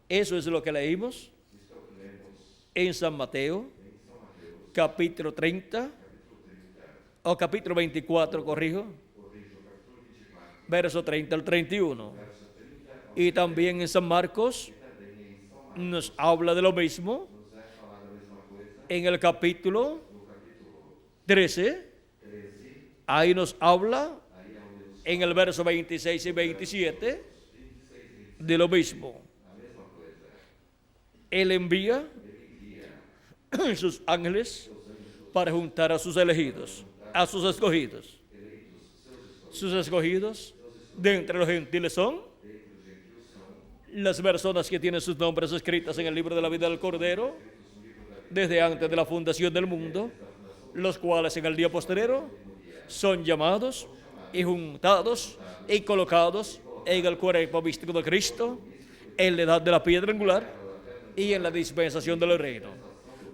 Eso es lo que leímos Isto é o que lemos en San Mateo, em São Mateus, capítulo 30, capítulo 30, o capítulo 24, corrijo, corrijo, capítulo 24, verso 30 al 31. verso 30 ao Y también en San Marcos também em São Marcos, nos habla de lo mismo nos é falada a mesma coisa, en el capítulo no capítulo 13. 13, Ahí nos habla aí é onde nos en el verso 26 y 27 de lo mismo. a mesma coisa. Él envía sus ángeles para juntar a sus elegidos, a sus escogidos. Sus escogidos de entre los gentiles son las personas que tienen sus nombres escritas en el libro de la vida del Cordero desde antes de la fundación del mundo, los cuales en el día postrero son llamados y juntados y colocados en el cuerpo místico de Cristo, en la edad de la piedra angular y en la dispensación del reino,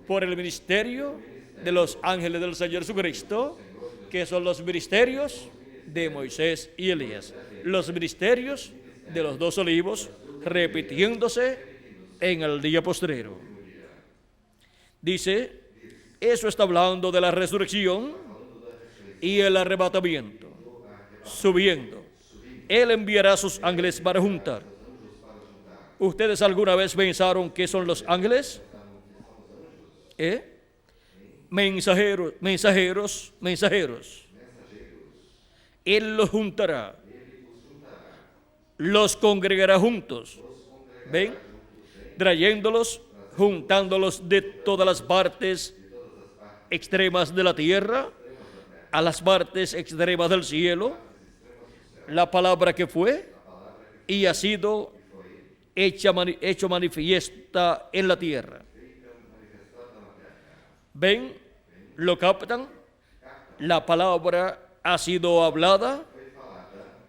por el ministerio de los ángeles del Señor Jesucristo, que son los ministerios de Moisés y Elías, los ministerios de los dos olivos, repitiéndose en el día postrero. Dice, eso está hablando de la resurrección y el arrebatamiento, subiendo. Él enviará a sus ángeles para juntar. ¿Ustedes alguna vez pensaron qué son los ángeles? Mensajeros, mensajeros, mensajeros. Él los juntará, los congregará juntos, ¿ven? Trayéndolos, juntándolos de todas las partes extremas de la tierra a las partes extremas del cielo. La palabra que fue y ha sido hecho manifiesta en la tierra. ven, lo captan, la palabra ha sido hablada,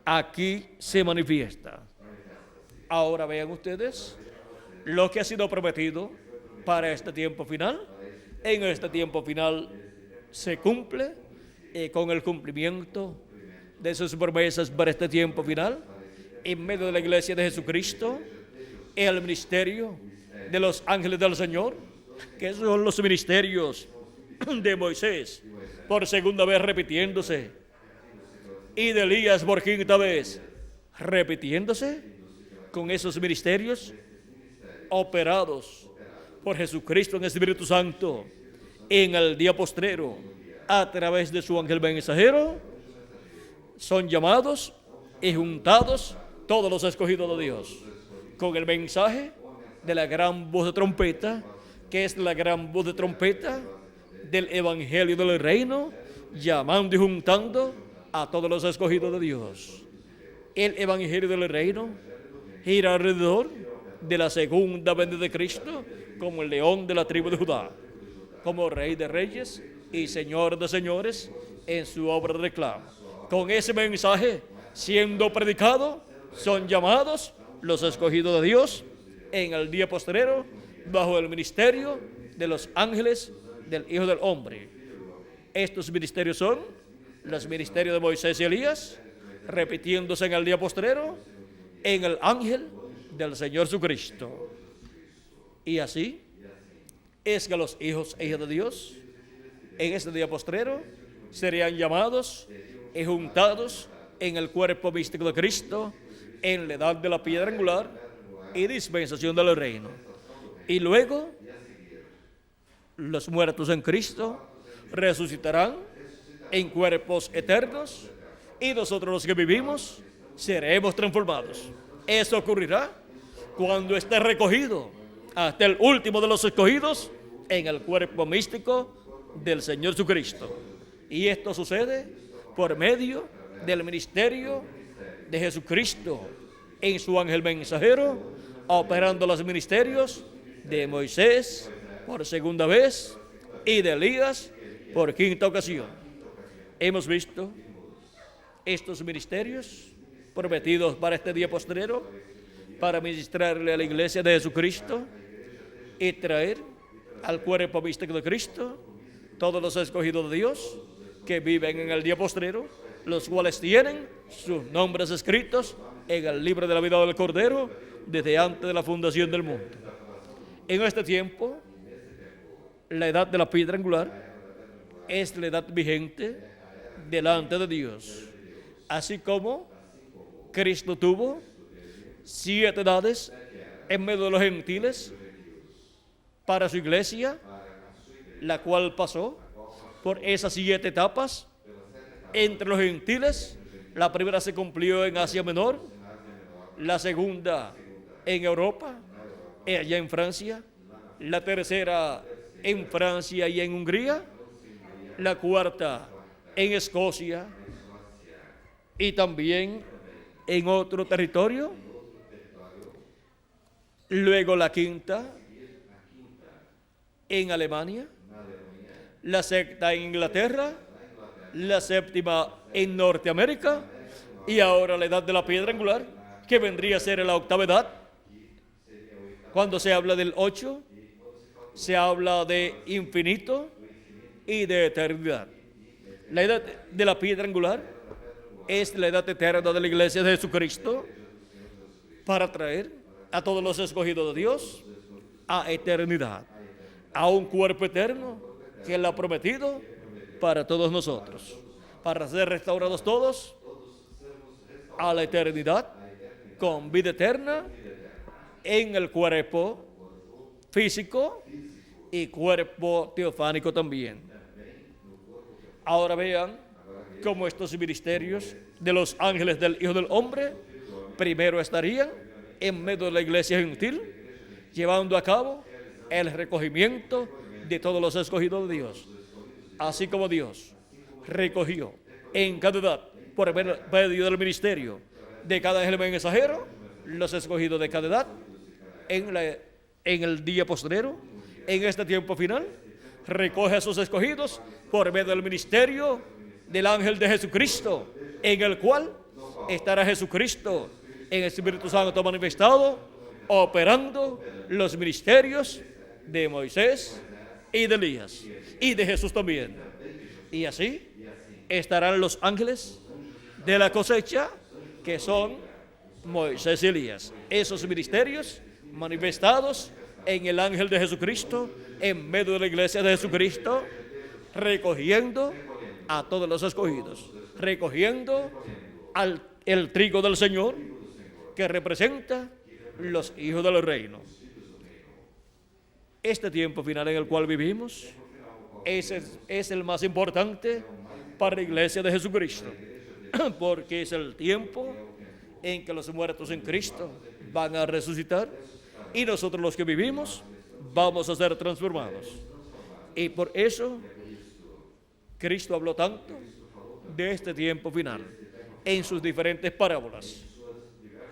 aquí se manifiesta. Ahora vean ustedes lo que ha sido prometido para este tiempo final. En este tiempo final se cumple con el cumplimiento de sus promesas para este tiempo final, en medio de la iglesia de Jesucristo, el ministerio de los ángeles del Señor, que son los ministerios de Moisés, por segunda vez repitiéndose, y de Elías por quinta vez repitiéndose, con esos ministerios operados por Jesucristo en el Espíritu Santo en el día postrero a través de su ángel mensajero. Son llamados y juntados todos los escogidos de Dios con el mensaje de la gran voz de trompeta, que es la gran voz de trompeta del evangelio del reino, llamando y juntando a todos los escogidos de Dios. El evangelio del reino gira alrededor de la segunda venida de Cristo como el león de la tribu de Judá, como rey de reyes y señor de señores en su obra de reclamo. Con ese mensaje siendo predicado, son llamados los escogidos de Dios en el día postrero bajo el ministerio de los ángeles del Hijo del Hombre. Estos ministerios son los ministerios de Moisés y Elías, repitiéndose en el día postrero en el ángel del Señor Jesucristo. Y así es que los hijos e hijas de Dios en este día postrero serían llamados y juntados en el cuerpo místico de Cristo en la edad de la piedra angular y dispensación del reino. Y luego los muertos en Cristo resucitarán en cuerpos eternos y nosotros los que vivimos seremos transformados. Eso ocurrirá cuando esté recogido hasta el último de los escogidos en el cuerpo místico del Señor Jesucristo. Y esto sucede por medio del ministerio de Jesucristo en su ángel mensajero, operando los ministerios de Moisés por segunda vez y de Elías por quinta ocasión. Hemos visto estos ministerios prometidos para este día postrero, para ministrarle a la iglesia de Jesucristo y traer al cuerpo místico de Cristo todos los escogidos de Dios que viven en el día postrero, los cuales tienen sus nombres escritos en el libro de la vida del Cordero desde antes de la fundación del mundo. En este tiempo, la edad de la piedra angular es la edad vigente delante de Dios, así como Cristo tuvo 7 edades en medio de los gentiles para su iglesia, la cual pasó por esas 7 etapas entre los gentiles. La primera se cumplió en Asia Menor, la segunda en Europa, allá en Francia, la tercera en Francia y en Hungría, la cuarta en Escocia y también en otro territorio, luego la quinta en Alemania, la sexta en Inglaterra, la séptima en Norteamérica y ahora la edad de la piedra angular, que vendría a ser la octava edad. Cuando se habla del 8, se habla de infinito y de eternidad. La edad de la piedra angular es la edad eterna de la iglesia de Jesucristo para traer a todos los escogidos de Dios a eternidad, a un cuerpo eterno que Él ha prometido para todos nosotros, para ser restaurados todos a la eternidad con vida eterna en el cuerpo físico y cuerpo teofánico también. Ahora vean cómo estos ministerios de los ángeles del Hijo del Hombre primero estarían en medio de la iglesia gentil, llevando a cabo el recogimiento de todos los escogidos de Dios, así como Dios recogió en cada edad por medio del ministerio de cada ángel mensajero los escogidos de cada edad en el día postrero, en este tiempo final. recoge a sus escogidos por medio del ministerio del ángel de Jesucristo, en el cual estará Jesucristo en el Espíritu Santo manifestado, operando los ministerios de Moisés y de Elías y de Jesús también. Y así estarán los ángeles de la cosecha, que son Moisés y Elías. Esos ministerios manifestados en el ángel de Jesucristo, en medio de la iglesia de Jesucristo, recogiendo a todos los escogidos, recogiendo el trigo del Señor, que representa los hijos del reino. Este tiempo final en el cual vivimos es el más importante para la iglesia de Jesucristo, porque es el tiempo en que los muertos en Cristo van a resucitar y nosotros los que vivimos vamos a ser transformados. Y por eso Cristo habló tanto de este tiempo final en sus diferentes parábolas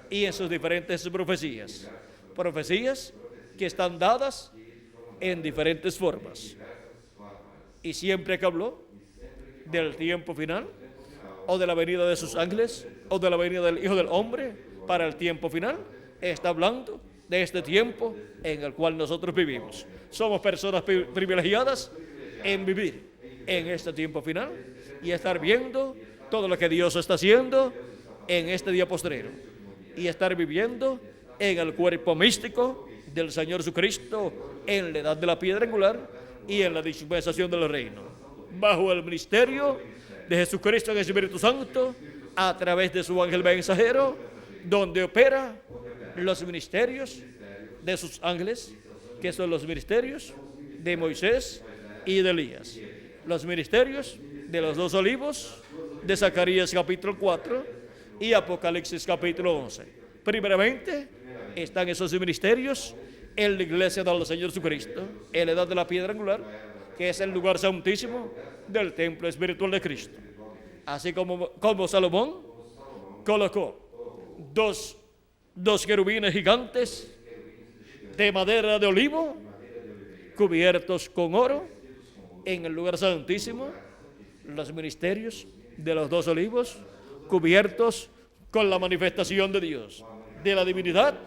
y en sus diferentes profecías que están dadas en diferentes formas. Y siempre que habló del tiempo final, o de la venida de sus ángeles, o de la venida del Hijo del Hombre para el tiempo final, está hablando de este tiempo en el cual nosotros vivimos. Somos personas privilegiadas en vivir en este tiempo final y estar viendo todo lo que Dios está haciendo en este día postrero, y estar viviendo en el cuerpo místico del Señor Jesucristo, en la edad de la piedra angular y en la dispensación del reino, bajo el ministerio de Jesucristo en el Espíritu Santo, a través de su ángel mensajero, donde opera los ministerios de sus ángeles, que son los ministerios de Moisés y de Elías, los ministerios de los dos olivos de Zacarías capítulo 4 y Apocalipsis capítulo 11. Primeramente están esos ministerios en la iglesia del Señor Jesucristo, en la edad de la piedra angular, que es el lugar santísimo del templo espiritual de Cristo. Así como Salomón colocó dos querubines gigantes de madera de olivo, cubiertos con oro, en el lugar santísimo, los ministerios de los dos olivos, cubiertos con la manifestación de Dios, de la divinidad,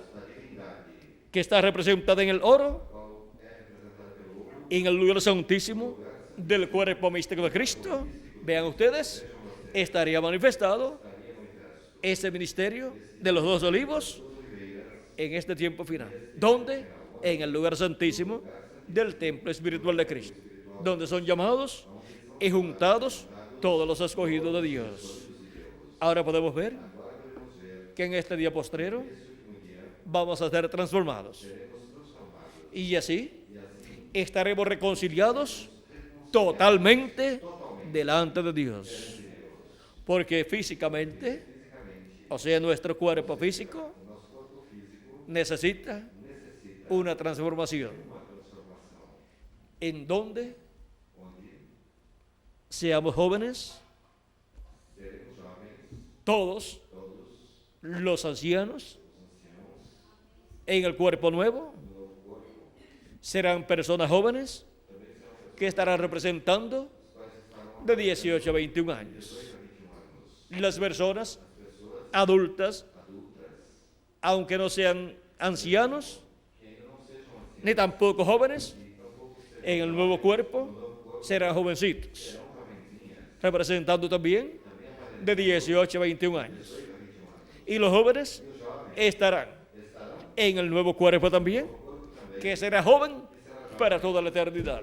que está representada en el oro, en el lugar santísimo del cuerpo místico de Cristo. Vean ustedes, estaría manifestado ese ministerio de los dos olivos en este tiempo final. ¿Dónde? En el lugar santísimo del templo espiritual de Cristo, donde son llamados y juntados todos los escogidos de Dios. Ahora podemos ver que en este día postrero vamos a ser transformados, y así estaremos reconciliados totalmente delante de Dios, porque físicamente, o sea, nuestro cuerpo físico necesita una transformación, en donde seamos jóvenes, todos los ancianos en el cuerpo nuevo serán personas jóvenes que estarán representando de 18 a 21 años. Las personas adultas, aunque no sean ancianos, ni tampoco jóvenes, en el nuevo cuerpo serán jovencitos, representando también de 18 a 21 años. Y los jóvenes estarán en el nuevo cuerpo también, que será joven para toda la eternidad.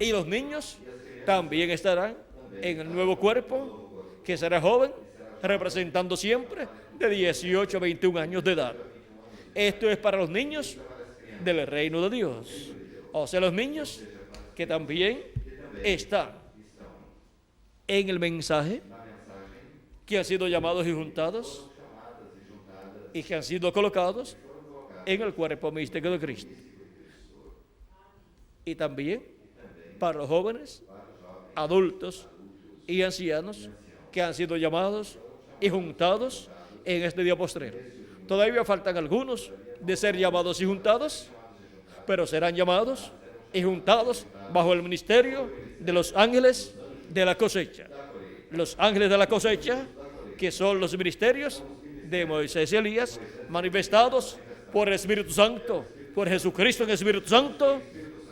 Y los niños también estarán en el nuevo cuerpo, que será joven, representando siempre de 18 a 21 años de edad. Esto es para los niños del reino de Dios, o sea, los niños que también están en el mensaje, que han sido llamados y juntados, y que han sido colocados en el cuerpo místico de Cristo. Y también para los jóvenes, adultos y ancianos que han sido llamados y juntados en este día postrero. Todavía faltan algunos de ser llamados y juntados, pero serán llamados y juntados bajo el ministerio de los ángeles de la cosecha. Los ángeles de la cosecha, que son los ministerios de Moisés y Elías, manifestados por el Espíritu Santo, por Jesucristo en el Espíritu Santo,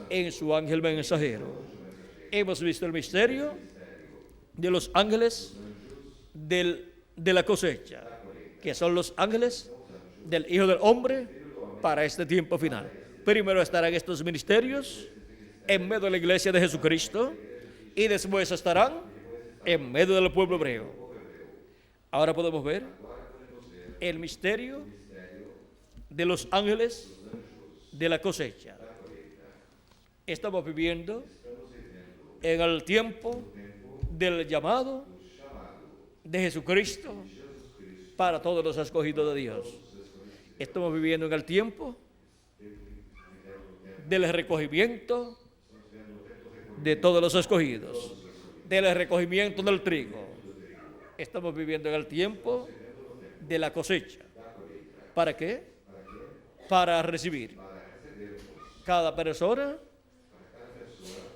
en su ángel mensajero. Hemos visto el misterio de los ángeles de la cosecha, que son los ángeles del Hijo del Hombre para este tiempo final. Primero estarán estos ministerios en medio de la iglesia de Jesucristo y después estarán en medio del pueblo hebreo. Ahora podemos ver el misterio de los ángeles de la cosecha. Estamos viviendo en el tiempo del llamado de Jesucristo para todos los escogidos de Dios. Estamos viviendo en el tiempo del recogimiento de todos los escogidos, del recogimiento del trigo. Estamos viviendo en el tiempo de la cosecha. ¿Para qué? Para recibir cada persona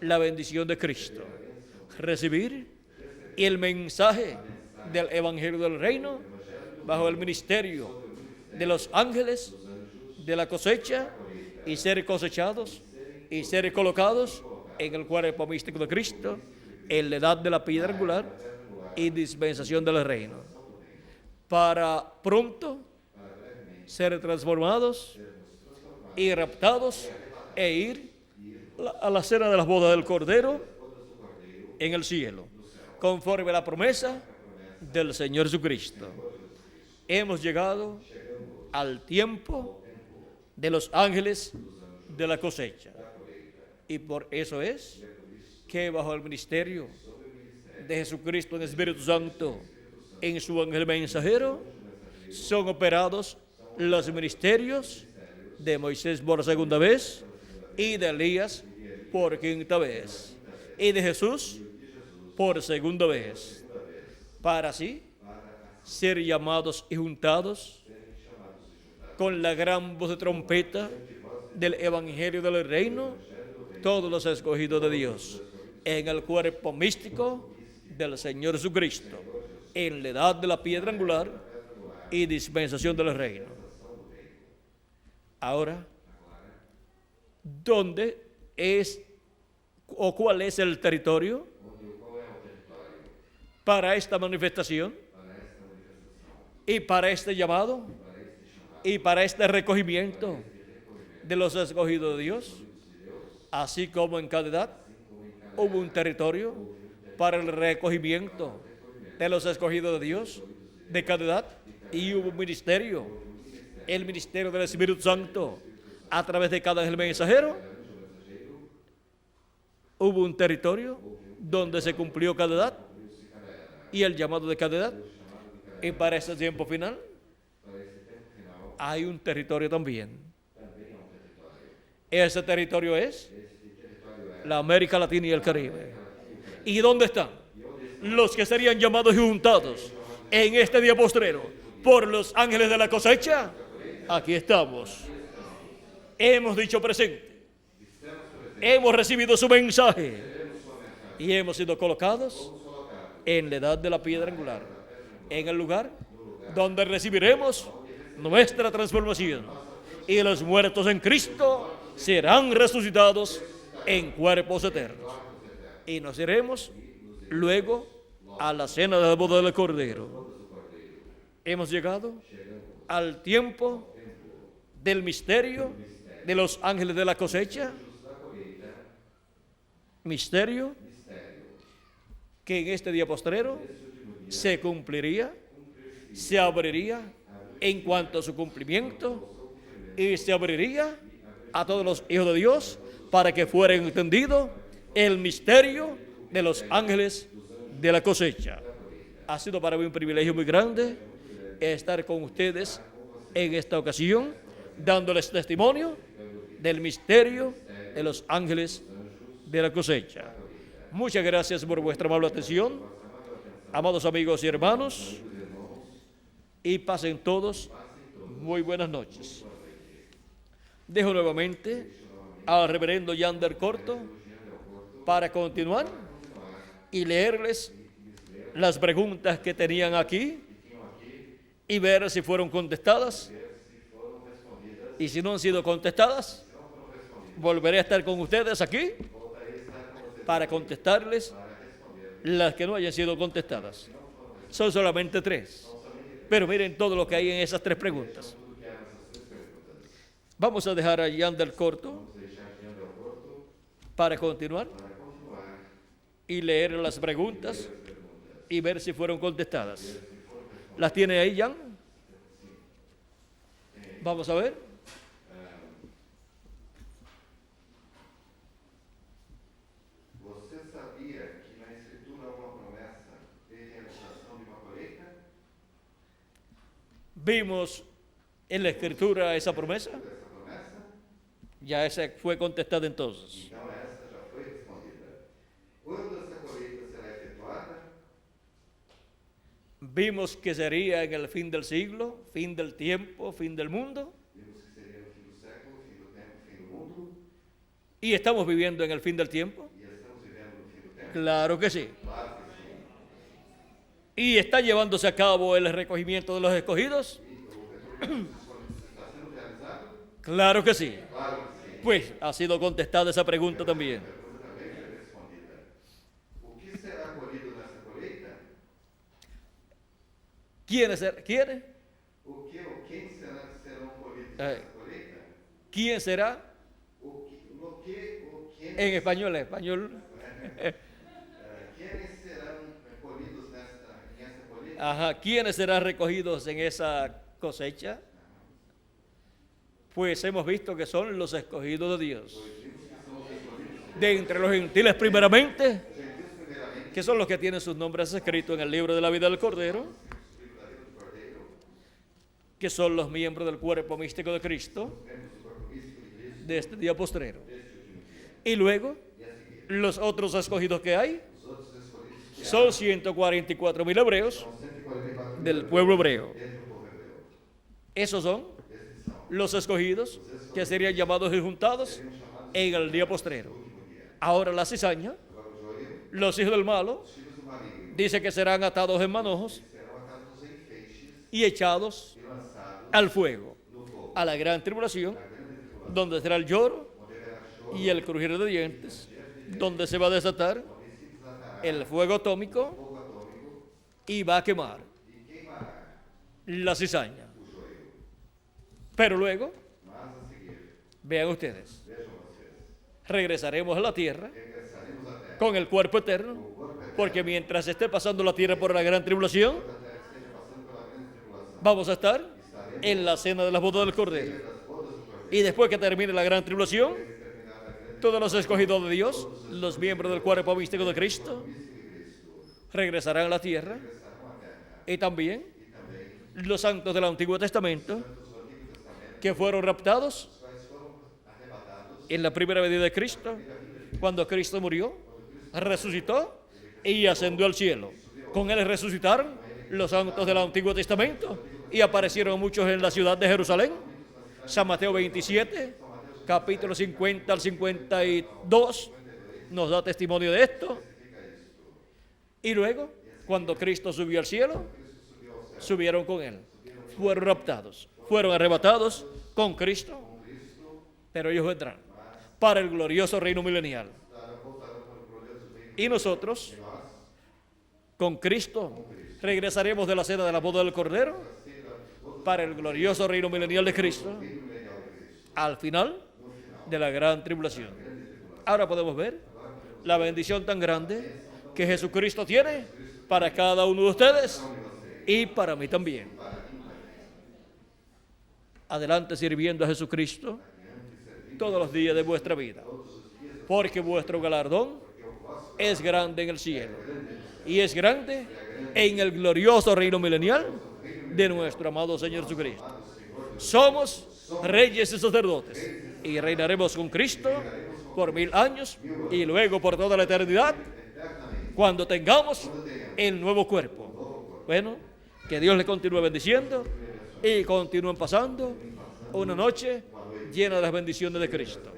la bendición de Cristo, recibir el mensaje del Evangelio del Reino bajo el ministerio de los ángeles de la cosecha y ser cosechados y ser colocados en el cuerpo místico de Cristo, en la edad de la piedra angular y dispensación del reino, para pronto ser transformados y raptados e ir a la cena de las bodas del Cordero en el cielo, conforme a la promesa del Señor Jesucristo. Hemos llegado al tiempo de los ángeles de la cosecha, y por eso es que bajo el ministerio de Jesucristo en el Espíritu Santo, en su ángel mensajero, son operados los ministerios de Moisés por segunda vez, y de Elías por quinta vez, y de Jesús por segunda vez, para así ser llamados y juntados con la gran voz de trompeta del Evangelio del Reino, todos los escogidos de Dios, en el cuerpo místico del Señor Jesucristo, en la edad de la piedra angular y dispensación del reino. Ahora, ¿dónde es o cuál es el territorio para esta manifestación y para este llamado y para este recogimiento de los escogidos de Dios? Así como en cada edad hubo un territorio para el recogimiento de los escogidos de Dios de cada edad, y hubo un ministerio, el ministerio del Espíritu Santo a través de cada ángel mensajero. Hubo un territorio donde se cumplió cada edad y el llamado de cada edad, y para este tiempo final hay un territorio también. Ese territorio es la América Latina y el Caribe. ¿Y dónde están los que serían llamados y juntados en este día postrero por los ángeles de la cosecha? Aquí estamos. Hemos dicho presente. Hemos recibido su mensaje y hemos sido colocados en la edad de la piedra angular, en el lugar donde recibiremos nuestra transformación, y los muertos en Cristo serán resucitados en cuerpos eternos, y nos iremos luego a la cena de la boda del Cordero. Hemos llegado al tiempo del misterio de los ángeles de la cosecha, misterio que en este día postrero se cumpliría, se abriría en cuanto a su cumplimiento, y se abriría a todos los hijos de Dios para que fuera entendido el misterio de los ángeles de la cosecha. Ha sido para mí un privilegio muy grande estar con ustedes en esta ocasión, dándoles testimonio del misterio de los ángeles de la cosecha. Muchas gracias por vuestra amable atención, amados amigos y hermanos, y pasen todos muy buenas noches. Dejo nuevamente al reverendo Yander Corto para continuar y leerles las preguntas que tenían aquí y ver si fueron contestadas. Y si no han sido contestadas, volveré a estar con ustedes aquí para contestarles las que no hayan sido contestadas. Son solamente 3. Pero miren todo lo que hay en esas 3 preguntas. Vamos a dejar a Yander Corto para continuar y leer las preguntas y ver si fueron contestadas. ¿Las tiene ahí, Jan? Vamos a ver. Você sabia que na Escritura há uma promessa de realização de uma colheita? Vimos en la Escritura esa promesa. Essa promessa? Ya esa fue contestada entonces. Então essa já foi respondida. Quando essa colheita será efetuada? Vimos que sería en el fin del siglo, fin del tiempo, fin del mundo. Vimos que seria no fim do século, fim do tempo, fim do mundo. Y estamos viviendo en el fin del tiempo. E estamos vivendo no fim do tempo? Claro que sí. Claro que sim. Y está llevándose a cabo el recogimiento de los escogidos. E o retorno dos escolhidos está sendo realizado? Claro que sí. Claro que sim. Pues ha sido contestada esa pregunta también. A pergunta também foi respondida. O que será colhido nessa colheita? ¿Quiénes? O que ou quem serão colhidos Eh. nessa colheita? ¿Quién será? O que ou quem En español. ¿Quiénes serán colhidos en esa colheita? Ajá. ¿Quiénes serán recogidos en esa cosecha? Pues hemos visto que son los escogidos de Dios. De entre los gentiles primeramente, que son los que tienen sus nombres escritos en el libro de la vida del Cordero, que son los miembros del cuerpo místico de Cristo de este día postrero. Y luego, los otros escogidos que hay son 144.000 hebreos del pueblo hebreo. Esos son los escogidos que serían llamados y juntados en el día postrero. Ahora la cizaña, los hijos del malo, dice que serán atados en manojos y echados al fuego, a la gran tribulación, donde será el lloro y el crujir de dientes, donde se va a desatar el fuego atómico y va a quemar la cizaña. Pero luego, vean ustedes, regresaremos a la tierra con el cuerpo eterno, porque mientras esté pasando la tierra por la gran tribulación, vamos a estar en la cena de las bodas del Cordero. Y después que termine la gran tribulación, todos los escogidos de Dios, los miembros del cuerpo místico de Cristo, regresarán a la tierra. Y también los santos del Antiguo Testamento, que fueron raptados en la primera venida de Cristo, cuando Cristo murió, resucitó y ascendió al cielo. Con él resucitaron los santos del Antiguo Testamento y aparecieron muchos en la ciudad de Jerusalén. San Mateo 27, capítulo 50 al 52, nos da testimonio de esto. Y luego, cuando Cristo subió al cielo, subieron con él, fueron raptados, fueron arrebatados con Cristo, pero ellos vendrán para el glorioso reino milenial. Y nosotros, con Cristo, regresaremos de la cena de la boda del Cordero para el glorioso reino milenial de Cristo al final de la gran tribulación. Ahora podemos ver la bendición tan grande que Jesucristo tiene para cada uno de ustedes y para mí también. Adelante sirviendo a Jesucristo todos los días de vuestra vida, porque vuestro galardón es grande en el cielo y es grande en el glorioso reino milenial de nuestro amado Señor Jesucristo. Somos reyes y sacerdotes y reinaremos con Cristo por 1000 años y luego por toda la eternidad cuando tengamos el nuevo cuerpo. Bueno, que Dios les continúe bendiciendo y continúen pasando una noche llena de las bendiciones de Cristo.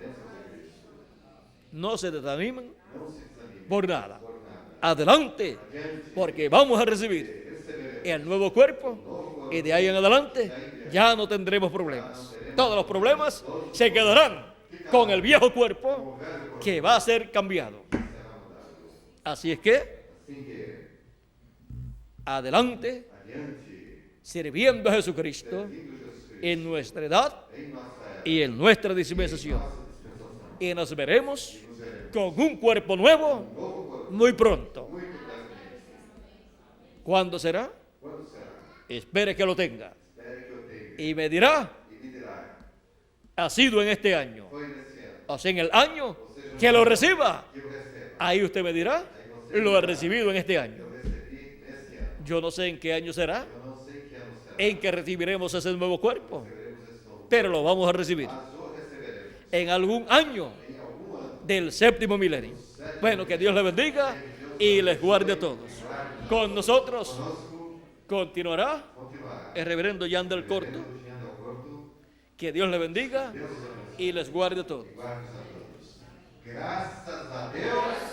No se desanimen não se desanime por nada. por nada. Adelante, Adiante, porque vamos a recibir receberemos el nuevo cuerpo y de ahí en adelante ya no tendremos problemas. Todos los problemas se quedarán con el viejo cuerpo que va a ser cambiado. será mudado. Así es que, Assim que, adelante, adiante, sirviendo a Jesucristo servindo Jesus Cristo en nuestra edad em nossa era, y en nuestra dispensación. nossa dispensação, Y nos veremos nos veremos con un cuerpo nuevo novo corpo, muy pronto. muito brevemente. ¿Cuándo será? Quando será? Espere que lo tenga. Espere que eu tenha. Y me dirá, E me dirá, ha sido en este año. foi nesse ano, O sea, en el año que lo reciba. que eu receba. Ahí usted me dirá, lo he recibido en este año. Eu recebi nesse ano. Yo no sé en qué año será Eu não sei que ano será. en que recibiremos ese nuevo cuerpo, Receberemos esse novo. pero lo vamos a recibir Mas o receberemos en algún año em algum ano. del séptimo milenio. Bueno, que Dios les bendiga y les guarde a todos. Con nosotros Conosco continuará continuará. el reverendo Yandel Corto. Elogiando ao corpo, Que Dios les bendiga Deus os abençoe. y les guarde a todos. Guarde-os a todos. Graças a Deus.